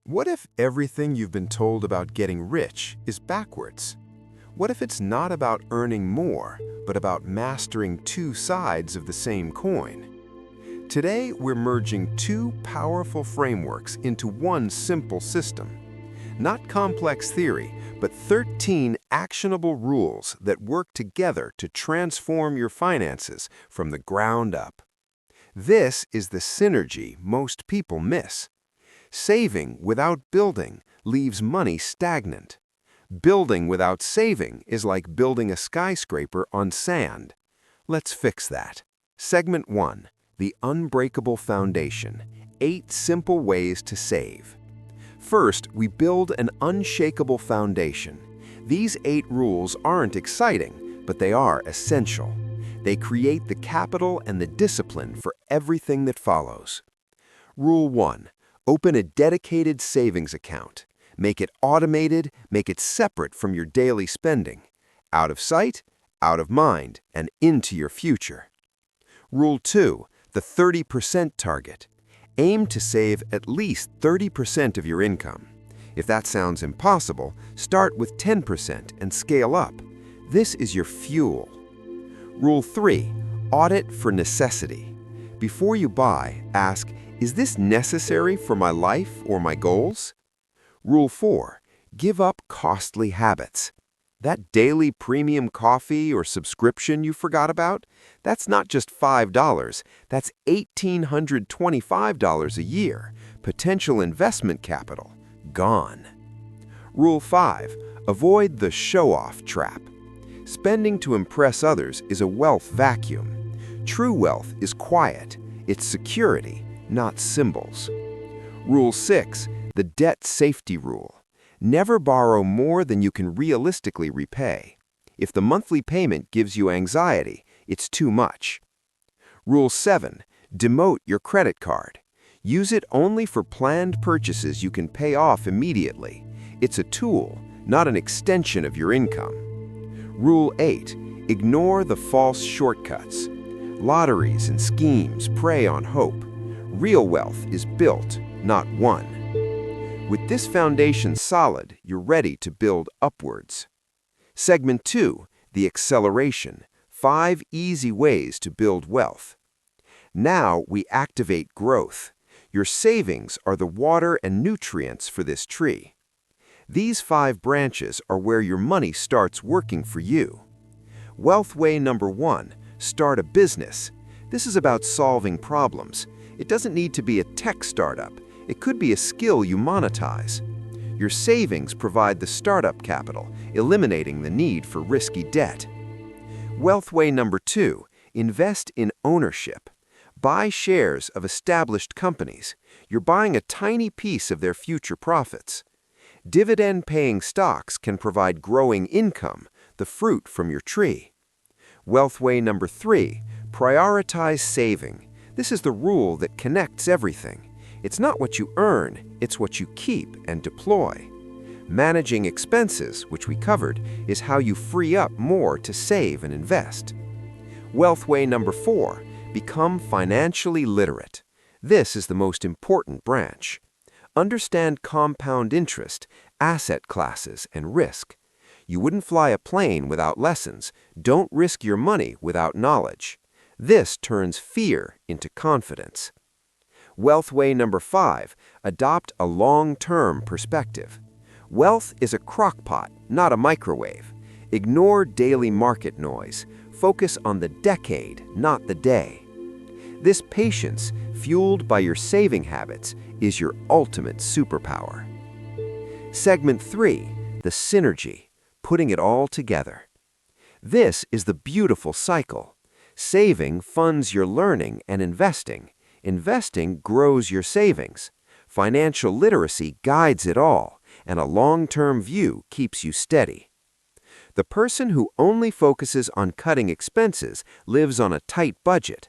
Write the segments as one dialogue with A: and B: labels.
A: What if everything you've been told about getting rich is backwards? What if it's not about earning more, but about mastering two sides of the same coin? Today, we're merging two powerful frameworks into one simple system. Not complex theory, but 13 actionable rules that work together to transform your finances from the ground up. This is the synergy most people miss. Saving without building leaves money stagnant. Building without saving is like building a skyscraper on sand. Let's fix that. Segment 1. The Unbreakable Foundation. 8 simple ways to save. First, we build an unshakable foundation. These 8 rules aren't exciting, but they are essential. They create the capital and the discipline for everything that follows. Rule 1. Open a dedicated savings account. Make it automated, make it separate from your daily spending. Out of sight, out of mind, and into your future. Rule 2. The 30% target. Aim to save at least 30% of your income. If that sounds impossible, start with 10% and scale up. This is your fuel. Rule 3. Audit for necessity. Before you buy, ask, is this necessary for my life or my goals? Rule 4. Give up costly habits. That daily premium coffee or subscription you forgot about? That's not just $5, that's $1,825 a year. Potential investment capital, gone. Rule 5. Avoid the show-off trap. Spending to impress others is a wealth vacuum. True wealth is quiet, it's security, not symbols. Rule 6. The debt safety rule. Never borrow more than you can realistically repay. If the monthly payment gives you anxiety, it's too much. Rule 7. Demote your credit card. Use it only for planned purchases you can pay off immediately. It's a tool, not an extension of your income. Rule 8. Ignore the false shortcuts. Lotteries and schemes prey on hope. Real wealth is built, not won. With this foundation solid, you're ready to build upwards. Segment 2. The Acceleration. 5 easy ways to build wealth. Now we activate growth. Your savings are the water and nutrients for this tree. These 5 branches are where your money starts working for you. Wealth way number 1. Start a business. This is about solving problems. It doesn't need to be a tech startup. It could be a skill you monetize. Your savings provide the startup capital, eliminating the need for risky debt. Wealth way number 2. Invest in ownership. Buy shares of established companies. You're buying a tiny piece of their future profits. Dividend-paying stocks can provide growing income, the fruit from your tree. Wealth way number 3. Prioritize saving. This is the rule that connects everything. It's not what you earn, it's what you keep and deploy. Managing expenses, which we covered, is how you free up more to save and invest. Wealth way number 4. Become financially literate. This is the most important branch. Understand compound interest, asset classes, and risk. You wouldn't fly a plane without lessons. Don't risk your money without knowledge. This turns fear into confidence. Wealth way number 5. Adopt a long-term perspective. Wealth is a crockpot, not a microwave. Ignore daily market noise. Focus on the decade, not the day. This patience, fueled by your saving habits, is your ultimate superpower. Segment 3. The Synergy. Putting it all together. This is the beautiful cycle. Saving funds your learning and investing. Investing grows your savings. Financial literacy guides it all, and a long-term view keeps you steady. The person who only focuses on cutting expenses lives on a tight budget.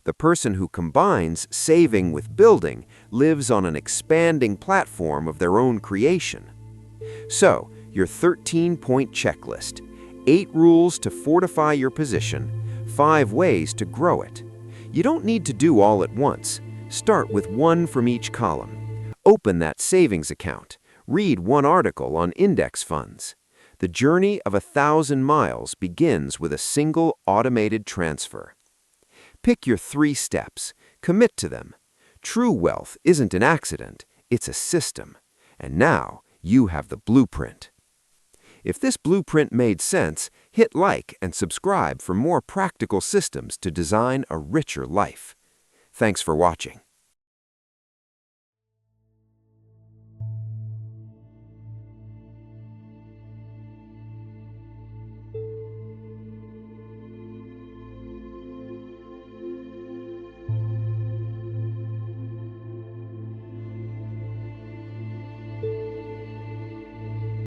A: The person who combines saving with building lives on an expanding platform of their own creation. So, your 13-point checklist. 8 rules to fortify your position, 5 ways to grow it. You don't need to do all at once. Start with 1 from each column. Open that savings account. Read one article on index funds. The journey of 1,000 miles begins with a single automated transfer. Pick your 3 steps. Commit to them. True wealth isn't an accident, it's a system. And now you have the blueprint. If this blueprint made sense, hit like and subscribe for more practical systems to design a richer life. Thanks for watching.